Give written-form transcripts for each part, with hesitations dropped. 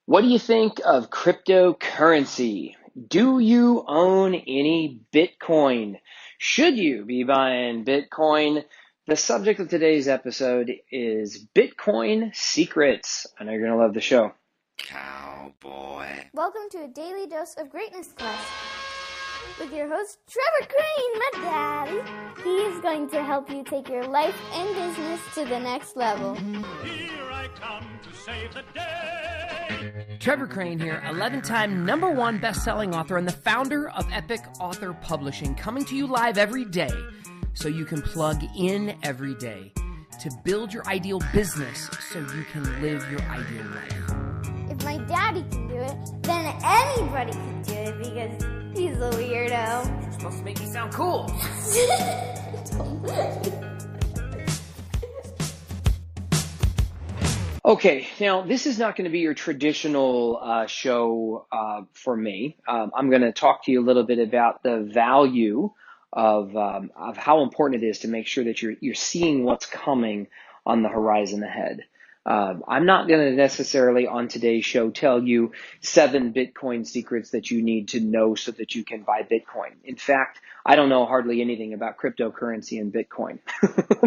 What do you think of cryptocurrency? Do you own any Bitcoin? Should you be buying Bitcoin? The subject of today's episode is Bitcoin secrets. I know you're going to love the show. Cowboy. Welcome to a daily dose of greatness quest with your host Trevor Crane, my daddy. He is going to help you take your life and business to the next level. Here I come to save the day. Trevor Crane here, 11-time #1 best-selling author and the founder of Epic Author Publishing, coming to you live every day so you can plug in every day to build your ideal business so you can live your ideal life. If my daddy can do it, then anybody can do it because he's a weirdo. You're supposed to make me sound cool. Okay, now this is not going to be your traditional show for me. I'm going to talk to you a little bit about the value of how important it is to make sure that you're seeing what's coming on the horizon ahead. I'm not going to necessarily on today's show tell you 7 Bitcoin secrets that you need to know so that you can buy Bitcoin. In fact, I don't know hardly anything about cryptocurrency and Bitcoin,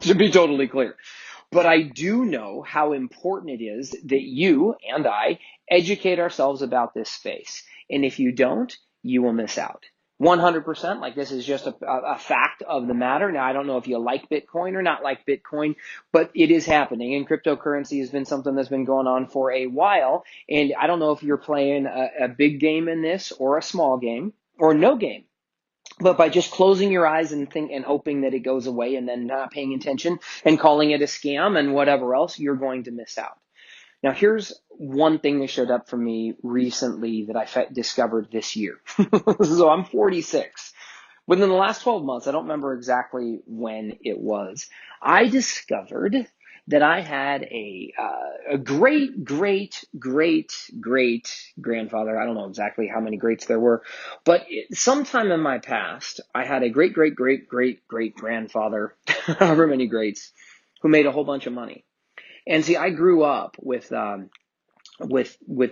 to be totally clear. But I do know how important it is that you and I educate ourselves about this space. And if you don't, you will miss out. 100%, like this is just a fact of the matter. Now, I don't know if you like Bitcoin or not like Bitcoin, but it is happening. And cryptocurrency has been something that's been going on for a while. And I don't know if you're playing a big game in this or a small game or no game. But by just closing your eyes and hoping that it goes away and then not paying attention and calling it a scam and whatever else, you're going to miss out. Now, here's one thing that showed up for me recently that I discovered this year. So I'm 46. Within the last 12 months, I don't remember exactly when it was, I discovered that I had a great grandfather. I don't know exactly how many greats there were, but sometime in my past, I had a great grandfather, however many greats, who made a whole bunch of money. And see, I grew up with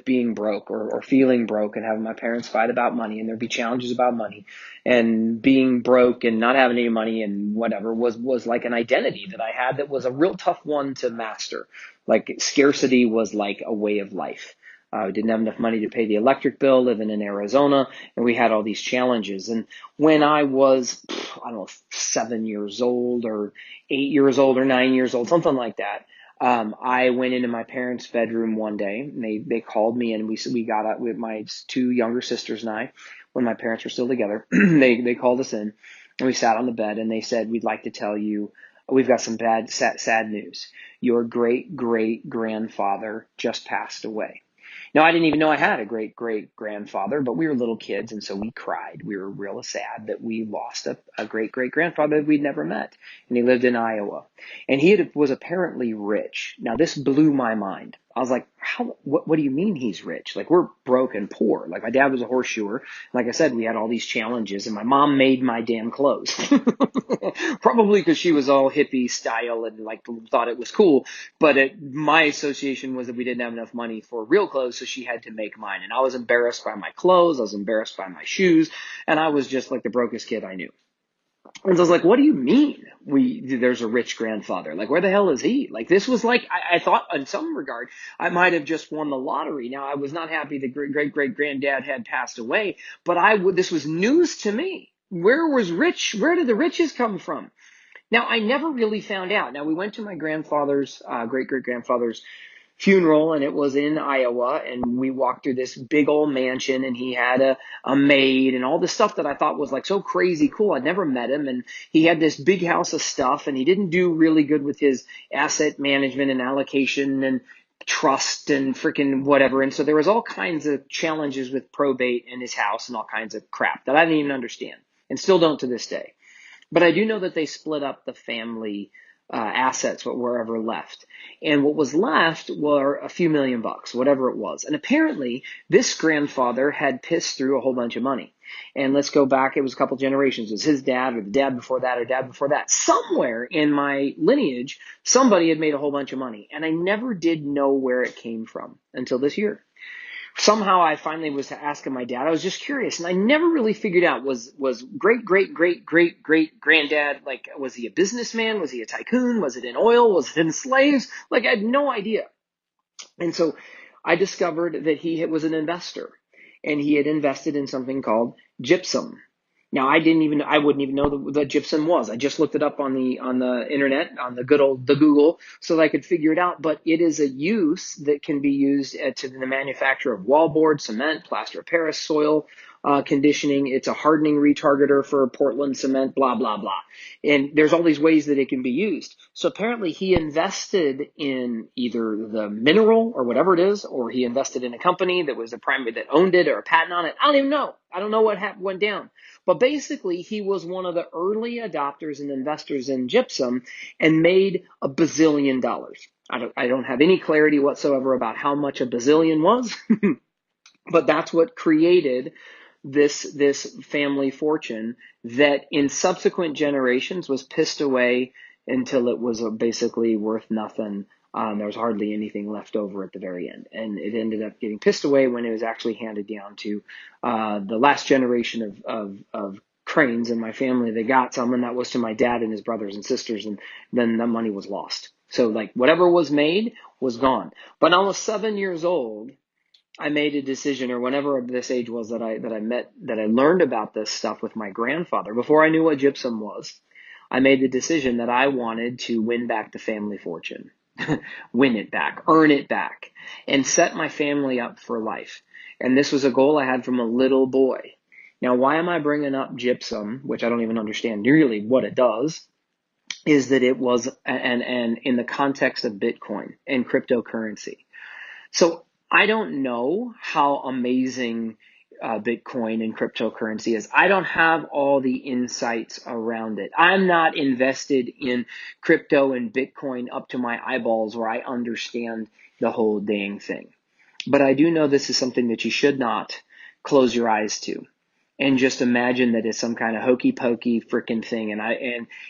being broke or feeling broke and having my parents fight about money, and there'd be challenges about money, and being broke and not having any money and whatever was like an identity that I had that was a real tough one to master. Like scarcity was like a way of life. We didn't have enough money to pay the electric bill living in Arizona, and we had all these challenges. And when I was, I don't know, 7 years old or 8 years old or 9 years old, something like that, I went into my parents' bedroom one day, and they called me, and we got up with my 2 younger sisters and I, when my parents were still together. They called us in, and we sat on the bed, and they said, "We'd like to tell you, we've got some sad news. Your great grandfather just passed away." Now, I didn't even know I had a great grandfather, but we were little kids, and so we cried. We were real sad that we lost a great grandfather that we'd never met, and he lived in Iowa, and was apparently rich. Now, this blew my mind. I was like, what do you mean he's rich? Like, we're broke and poor. Like, my dad was a horseshoer. Like I said, we had all these challenges, and my mom made my damn clothes. Probably because she was all hippie style and like thought it was cool. But my association was that we didn't have enough money for real clothes, so she had to make mine. And I was embarrassed by my clothes. I was embarrassed by my shoes. And I was just like the brokest kid I knew. And so I was like, what do you mean there's a rich grandfather? Like, where the hell is he? Like, this was like, I thought in some regard, I might have just won the lottery. Now, I was not happy that great granddad had passed away, but this was news to me. Where did the riches come from? Now, I never really found out. Now, we went to my grandfather's, great grandfather's funeral, and it was in Iowa, and we walked through this big old mansion, and he had a maid and all this stuff that I thought was like so crazy cool. I'd never met him, and he had this big house of stuff, and he didn't do really good with his asset management and allocation and trust and freaking whatever. And so there was all kinds of challenges with probate in his house and all kinds of crap that I didn't even understand and still don't to this day. But I do know that they split up the family assets, what were ever left. And what was left were a few $1,000,000, whatever it was. And apparently this grandfather had pissed through a whole bunch of money. And let's go back, it was a couple generations. It was his dad or the dad before that or dad before that. Somewhere in my lineage, somebody had made a whole bunch of money. And I never did know where it came from until this year. somehow I finally was asking my dad. I was just curious, and I never really figured out was great granddad, like, was he a businessman? Was he a tycoon? Was it in oil? Was it in slaves? Like, I had no idea. And so I discovered that he was an investor, and he had invested in something called gypsum. Now, I wouldn't even know what gypsum was. I just looked it up on the internet, on the good old the Google, so that I could figure it out. But it is a use that can be used to the manufacture of wallboard, cement, plaster of Paris, soil conditioning. It's a hardening retargeter for Portland cement, blah, blah, blah. And there's all these ways that it can be used. So apparently he invested in either the mineral or whatever it is, or he invested in a company that was a primary that owned it or a patent on it. I don't even know. I don't know what went down. But basically, he was one of the early adopters and investors in gypsum and made $1 bazillion. I don't have any clarity whatsoever about how much a bazillion was, but that's what created this family fortune that in subsequent generations was pissed away until it was basically worth nothing. There was hardly anything left over at the very end, and it ended up getting pissed away when it was actually handed down to the last generation of Cranes in my family. They got some, and that was to my dad and his brothers and sisters, and then the money was lost. So like whatever was made was gone. But I was 7 years old. I made a decision, or whenever this age was that I learned about this stuff with my grandfather, before I knew what gypsum was, I made the decision that I wanted to win back the family fortune, win it back, earn it back, and set my family up for life. And this was a goal I had from a little boy. Now, why am I bringing up gypsum, which I don't even understand nearly what it does, is that it was, and in the context of Bitcoin and cryptocurrency. So I don't know how amazing Bitcoin and cryptocurrency is. I don't have all the insights around it. I'm not invested in crypto and Bitcoin up to my eyeballs where I understand the whole dang thing. But I do know this is something that you should not close your eyes to and just imagine that it's some kind of hokey pokey freaking thing.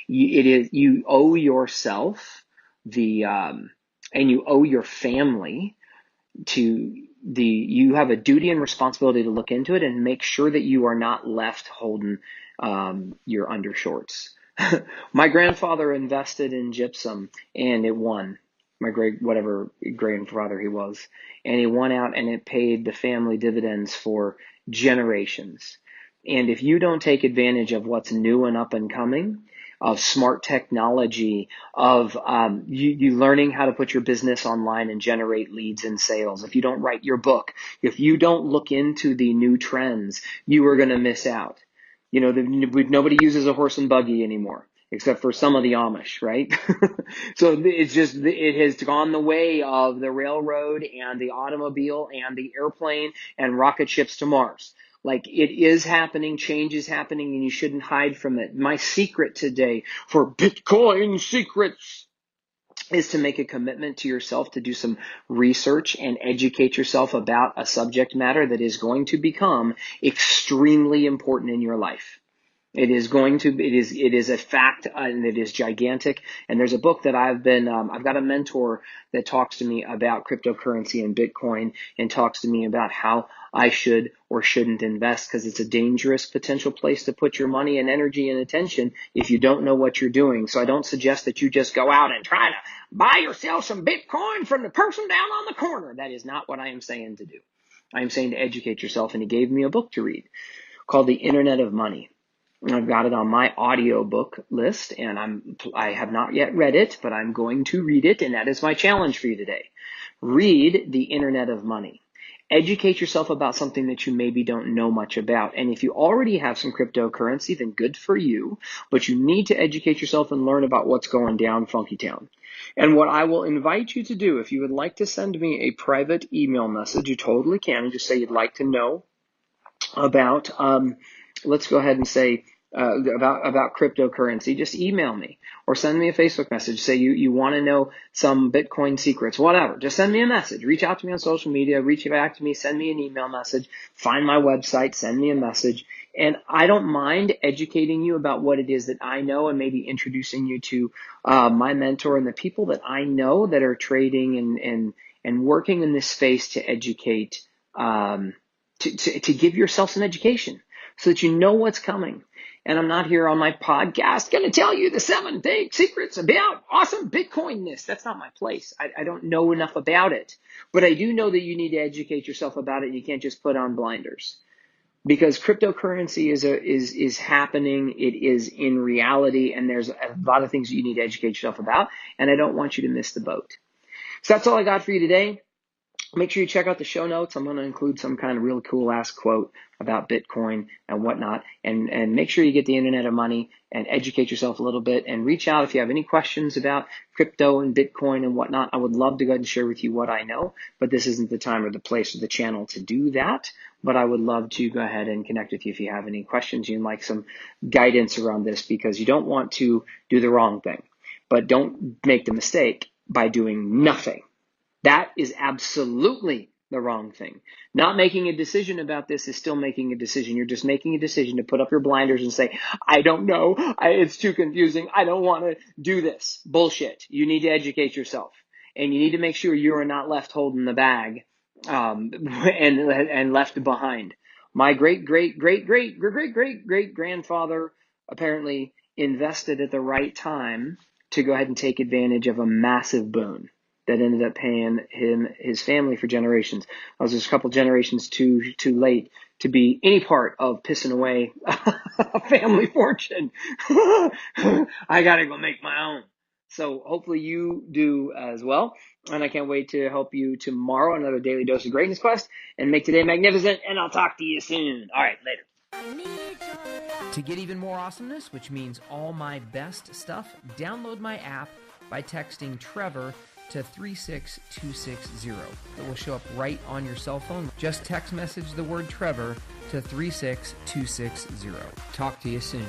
You owe yourself and you owe your family you have a duty and responsibility to look into it and make sure that you are not left holding your undershorts. My grandfather invested in gypsum and it won. My whatever grandfather he was, and he won out and it paid the family dividends for generations. And if you don't take advantage of what's new and up and coming, of smart technology, of you learning how to put your business online and generate leads and sales. If you don't write your book, if you don't look into the new trends, you are going to miss out. You know, nobody uses a horse and buggy anymore, except for some of the Amish, right? So it has gone the way of the railroad and the automobile and the airplane and rocket ships to Mars. Like, it is happening, change is happening, and you shouldn't hide from it. My secret today for Bitcoin secrets is to make a commitment to yourself to do some research and educate yourself about a subject matter that is going to become extremely important in your life. It is a fact, and it is gigantic. And there's a book that I've got a mentor that talks to me about cryptocurrency and Bitcoin and talks to me about how I should or shouldn't invest, because it's a dangerous potential place to put your money and energy and attention if you don't know what you're doing. So I don't suggest that you just go out and try to buy yourself some Bitcoin from the person down on the corner. That is not what I am saying to do. I am saying to educate yourself. And he gave me a book to read called The Internet of Money. I've got it on my audiobook list, and I have not yet read it, but I'm going to read it, and that is my challenge for you today. Read The Internet of Money. Educate yourself about something that you maybe don't know much about. And if you already have some cryptocurrency, then good for you, but you need to educate yourself and learn about what's going down Funky Town. And what I will invite you to do, if you would like to send me a private email message, you totally can. Just say you'd like to know about, let's go ahead and say, about cryptocurrency. Just email me or send me a Facebook message. Say you want to know some Bitcoin secrets, whatever. Just send me a message. Reach out to me on social media. Reach back to me. Send me an email message. Find my website. Send me a message. And I don't mind educating you about what it is that I know and maybe introducing you to my mentor and the people that I know that are trading and working in this space to educate to give yourself some education so that you know what's coming. And I'm not here on my podcast going to tell you the 7 secrets about awesome Bitcoin-ness. That's not my place. I don't know enough about it. But I do know that you need to educate yourself about it, and you can't just put on blinders. Because cryptocurrency is happening. It is in reality, and there's a lot of things that you need to educate yourself about, and I don't want you to miss the boat. So that's all I got for you today. Make sure you check out the show notes. I'm going to include some kind of real cool ass quote about Bitcoin and whatnot. And make sure you get the Internet of Money and educate yourself a little bit, and reach out if you have any questions about crypto and Bitcoin and whatnot. I would love to go ahead and share with you what I know, but this isn't the time or the place or the channel to do that. But I would love to go ahead and connect with you if you have any questions. You'd like some guidance around this, because you don't want to do the wrong thing, but don't make the mistake by doing nothing. That is absolutely the wrong thing. Not making a decision about this is still making a decision. You're just making a decision to put up your blinders and say, I don't know. It's too confusing. I don't want to do this. Bullshit. You need to educate yourself. And you need to make sure you are not left holding the bag and left behind. My great grandfather apparently invested at the right time to go ahead and take advantage of a massive boon that ended up paying his family for generations. I was just a couple generations too late to be any part of pissing away a family fortune. I gotta go make my own. So hopefully you do as well. And I can't wait to help you tomorrow, another daily dose of greatness quest, and make today magnificent. And I'll talk to you soon. All right, later. To get even more awesomeness, which means all my best stuff, download my app by texting Trevor to 36260. It will show up right on your cell phone. Just text message the word Trevor to 36260. Talk to you soon.